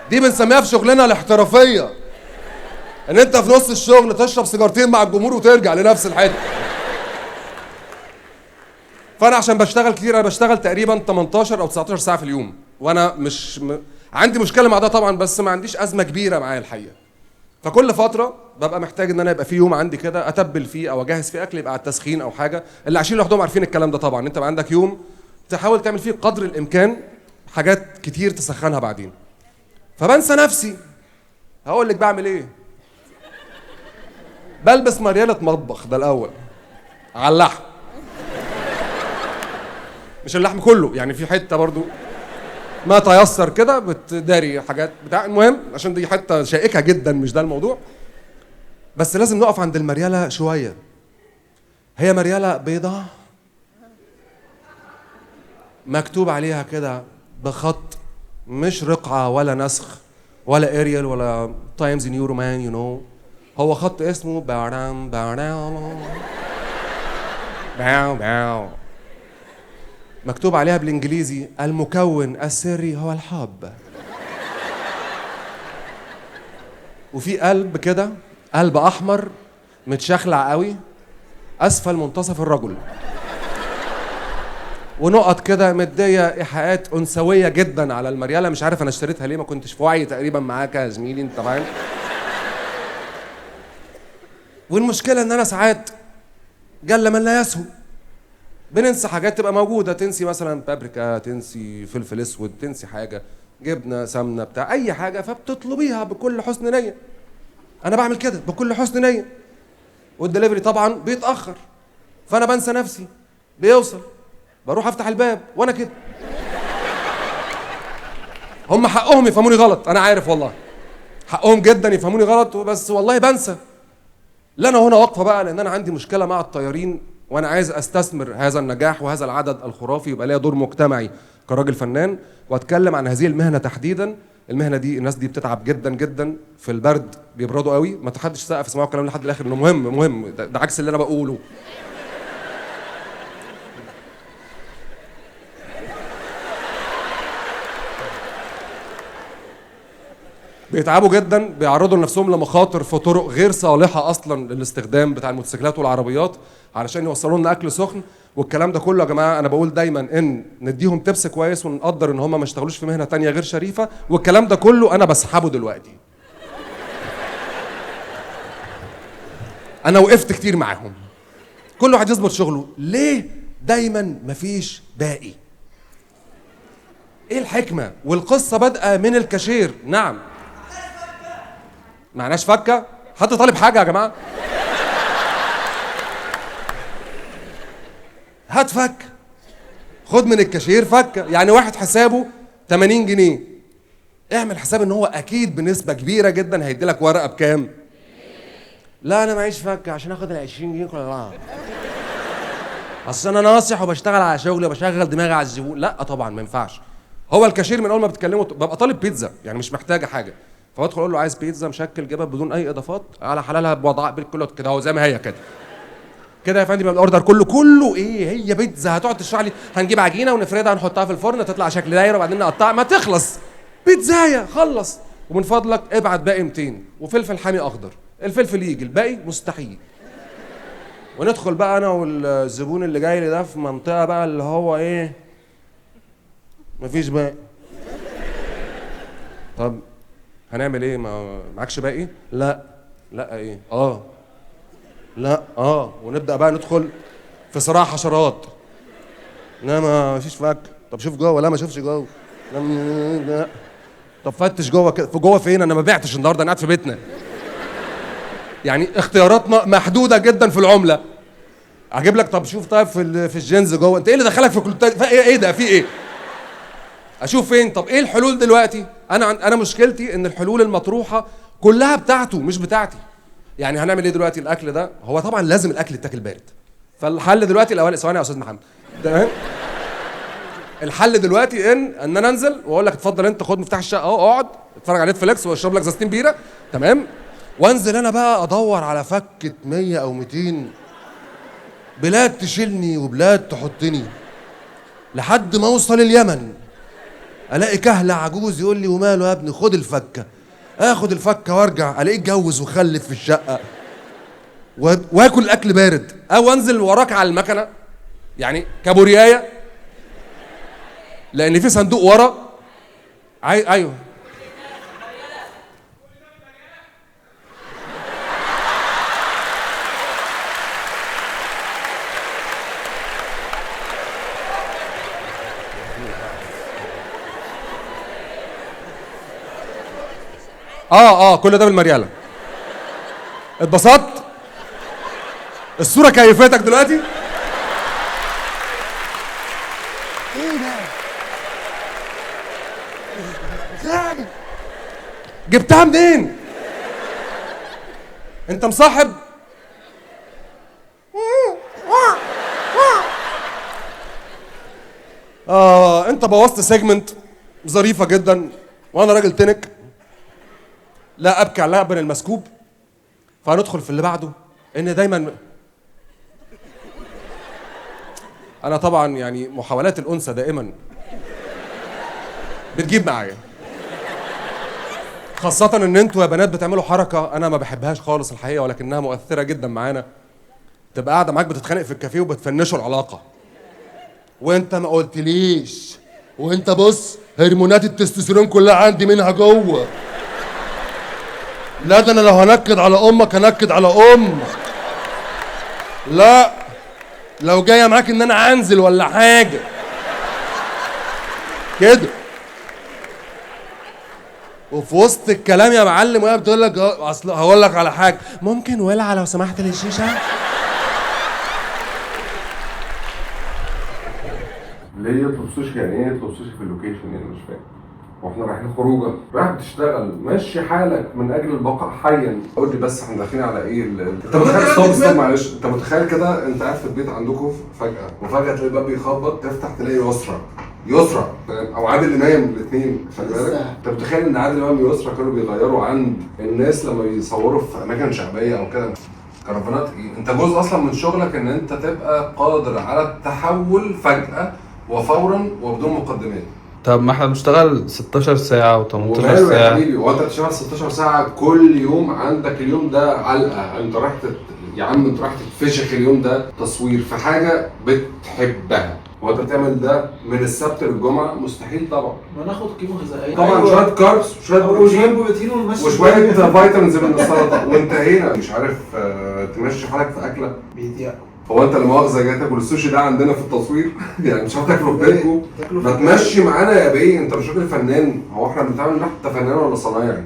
دي بنسميها في شغلنا الاحترافيه، ان انت في نص الشغل تشرب سيجارتين مع الجمهور وترجع لنفس الحته. فانا عشان بشتغل كتير، انا بشتغل تقريبا 18 او 19 ساعه في اليوم، وانا مش عندي مشكله مع ده طبعا، بس ما عنديش ازمه كبيره معايا الحقيقه. فكل فتره ببقى محتاج ان انا يبقى في يوم عندي كده اتبل فيه او اجهز فيه اكل، يبقى على التسخين او حاجه. اللي عايشين لوحدهم عارفين الكلام ده طبعا، انت بقى عندك يوم تحاول تعمل فيه قدر الامكان حاجات كتير تسخنها بعدين. فبنسى نفسي. هقول لك بعمل ايه. بلبس مريالة مطبخ ده الاول على اللحم، مش اللحم كله يعني، في حته برضو ما تيسر كده بتداري حاجات بتاع. المهم عشان دي حته شائكه جدا، مش ده الموضوع، بس لازم نقف عند المريالة شويه. هي مريالة بيضة مكتوب عليها كده بخط، مش رقعه ولا نسخ ولا اريال ولا تايمز نيو رومان يو نو، هو خط اسمه بارام بارام باو باو، مكتوب عليها بالانجليزي المكون السري هو الحب. وفي قلب كده، قلب احمر متشخلع قوي اسفل منتصف الرجل، ونقط كده مديه ايحاءات انثويه جدا على المرياله. مش عارف انا اشتريتها ليه، ما كنتش في وعي تقريبا معاك يا زميلي انت فاهم. والمشكله ان انا ساعات جل من لا يسهو بننسى حاجات تبقى موجوده، تنسي مثلا بابريكا، تنسي فلفل اسود، تنسي حاجه، جبنه، سمنه، بتاع اي حاجه، فبتطلبيها بكل حسن نيه. انا بعمل كده بكل حسن نيه، والدليفري طبعا بيتاخر، فانا بنسى نفسي. بيوصل بروح افتح الباب وانا كده. هم حقهم يفهموني غلط، انا عارف والله حقهم جدا يفهموني غلط، بس والله بنسى. لا انا هنا واقفه بقى لان انا عندي مشكله مع الطيارين، وانا عايز استثمر هذا النجاح وهذا العدد الخرافي، يبقى ليا دور مجتمعي كراجل فنان، واتكلم عن هذه المهنه تحديدا. المهنه دي الناس دي بتتعب جدا جدا في البرد، بيبردوا قوي. ما تحدش سقف اسمعوا الكلام لحد الاخر انه مهم، ده عكس اللي انا بقوله. بيتعبوا جدا، بيعرضوا لنفسهم لمخاطر في طرق غير صالحه اصلا للاستخدام بتاع الموتوسيكلات والعربيات علشان يوصلوا لنا اكل سخن. والكلام ده كله يا جماعه انا بقول دايما ان نديهم تبس كويس ونقدر ان هم ما اشتغلوش في مهنه تانية غير شريفه، والكلام ده كله انا بسحبه دلوقتي. انا وقفت كتير معاهم، كل واحد يظبط شغله. ليه دايما مفيش باقي؟ ايه الحكمه؟ والقصه بادئه من الكاشير. نعم معناش فكه؟ حد طالب حاجه يا جماعه؟ هات فك، خد من الكاشير فكه. يعني واحد حسابه 80 جنيه، اعمل حساب ان هو اكيد بنسبه كبيره جدا هيدي لك ورقه بكام؟ لا انا معيش فك عشان اخد ال 20 جنيه كلها، اصل انا ناصح وبشتغل على شغلي وبشغل دماغي على الزبون. لا طبعا ما ينفعش. هو الكاشير من اول ما بتكلمه ببقى طالب بيتزا، يعني مش محتاجه حاجه، فادخل اقول له عايز بيتزا مشكل جبن بدون اي اضافات على حلالها بوضع بالكل كده اهو زي ما هي كده. كده يا فندم يبقى الاوردر كله ايه؟ هي بيتزا. هتقعد تشرح لي هنجيب عجينه ونفردها نحطها في الفرن تطلع شكل دايره وبعدين نقطعها؟ ما تخلص بيتزايه، خلص. ومن فضلك ابعت باقي 200 وفلفل حامي اخضر. الفلفل يجي، الباقي مستحيل. وندخل بقى انا والزبون اللي جاي لي ده في منطقه بقى اللي هو ايه، مفيش باقي. طب هنعمل ايه؟ ما معكش باقي؟ لا ايه؟ لا ونبدا بقى ندخل في صراع حشرات. لا ما فيش فك. طب شوف جوه. لا ما شوفش جوه. لا. طب فتش جوه كده. في جوه فين؟ انا ما بعتش النهارده، انا قاعد في بيتنا. يعني اختياراتنا محدوده جدا في العمله. اجيب لك طب شوف طيب في الجينز جوه. انت ايه اللي دخلك في كل ايه ده؟ في ايه؟ اشوف فين؟ طب ايه الحلول دلوقتي؟ انا مشكلتي ان الحلول المطروحه كلها بتاعته مش بتاعتي. يعني هنعمل ايه دلوقتي؟ الاكل ده هو طبعا لازم الاكل يتاكل بارد، فالحل دلوقتي الاول. ثواني يا استاذ محمد، تمام. الحل دلوقتي ان انا انزل واقول لك اتفضل انت خد مفتاح الشقه اهو، اقعد اتفرج على نتفليكس واشرب لك زازتين بيره، تمام. وانزل انا بقى ادور على فكه 100 او 200 بلاد تشيلني وبلاد تحطني لحد ما اوصل اليمن. الاقي كهله عجوز يقول لي وماله يا ابني خد الفكه. اخد الفكه وارجع الاقيه اتجوز وخلف في الشقه. واكل الاكل بارد او انزل وراك على المكنه يعني كابوريايه لان في صندوق ورا. ايوه كل ده بالمريالة. اتبسطت؟ الصورة كيفتك دلوقتي؟ ايه ده؟ جبتها منين؟ انت مصاحب؟ انت بوظت سيجمنت ظريفة جدا وانا راجل تنك لا ابكي على اللبن المسكوب. فهندخل في اللي بعده ان دايما انا طبعا يعني محاولات الانثى دائما بتجيب معايا، خاصة ان انتوا يا بنات بتعملوا حركة انا ما بحبهاش خالص الحقيقة ولكنها مؤثرة جدا معانا. تبقى قاعدة معاك بتتخانق في الكافيه وبتفنشوا العلاقة وانت ما قلتليش، وانت بص هرمونات التستوستيرون كلها عندي منها جوه. لا ده انا لو هنكد على امك هنكد على امك. لا لو جايه معاك ان انا انزل ولا حاجه كده. وفي وسط الكلام يا معلم وهي بتقول لك اصل هقول لك على حاجه ممكن ولع لو سمحت للشيشه. ليه يطلب سوشي؟ يعني ايه يطلب سوشي في اللوكيشن؟ يعني مش فاهم. واحنا رايحين خروجه رايح بتشتغل مشي حالك من اجل البقاء حيا. قول لي بس احنا داخلين على ايه؟ انت متخيل ستوب معلش، انت متخيل كده انت قاعد في البيت عندكم فجاه وفجاه تلاقي الباب بيخبط تفتح تلاقي يسرى او عادل امام الاثنين. خلي بالك انت متخيل ان عادل امام ويسرى كانوا بيغيروا عند الناس لما بيصوروا في اماكن شعبيه او كده كرفانات ايه؟ انت جزء اصلا من شغلك ان انت تبقى قادر على التحول فجاه وفورا وبدون مقدمات. طب ما احنا بنشتغل 16 ساعة و18 وماله ساعة يا حبيبي؟ هو انت بتشتغل 16 ساعة كل يوم عندك اليوم ده علقة، انت رايح يا عم انت رايح تتفشخ اليوم ده تصوير في حاجة بتحبها، وانت بتعمل ده من السبت للجمعة مستحيل طبعا. ما ناخد قيمة غذائية طبعا شوية كاربس وشوية بروتين وشوية فيتامينز من السلطة وانتهينا. مش عارف تمشي حالك في أكلة بيضيق. هو انت لما مؤاخذه جاي تاكل السوشي ده عندنا في التصوير يعني مش هتاكله في بيتكم؟ ما تمشي معانا يا بيه، انت مش راجل فنان. هو احنا بنتعامل انت فنان ولا صنايعي؟